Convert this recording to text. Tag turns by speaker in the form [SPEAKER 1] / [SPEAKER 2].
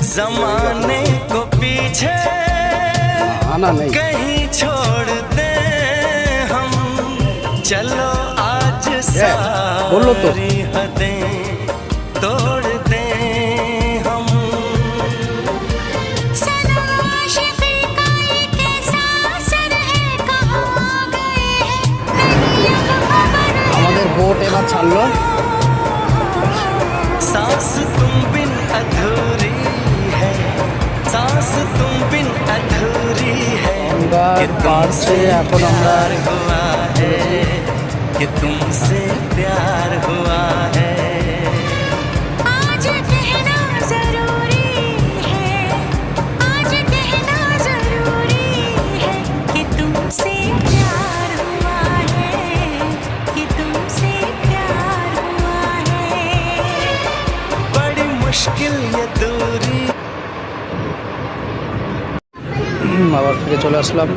[SPEAKER 1] जमाने को पीछे
[SPEAKER 2] आना नहीं
[SPEAKER 1] कहीं छोड़ दे हम, चलो आज सारी हदें तोड़ दे हम।
[SPEAKER 2] আমাদের বোট এবার ছাড়লো।
[SPEAKER 1] सांस तुम बिन अधूरी है, सांस तुम बिन अधूरी है, कि तुमसे प्यार हुआ है, कि तुमसे प्यार हुआ है।
[SPEAKER 3] आज कहना जरूरी है, आज कहना जरूरी है, कि तुमसे प्यार हुआ है, कि तुमसे प्यार हुआ है।
[SPEAKER 1] बड़ी मुश्किल ये दूरी।
[SPEAKER 2] আবার ফিরে চলে আসলাম।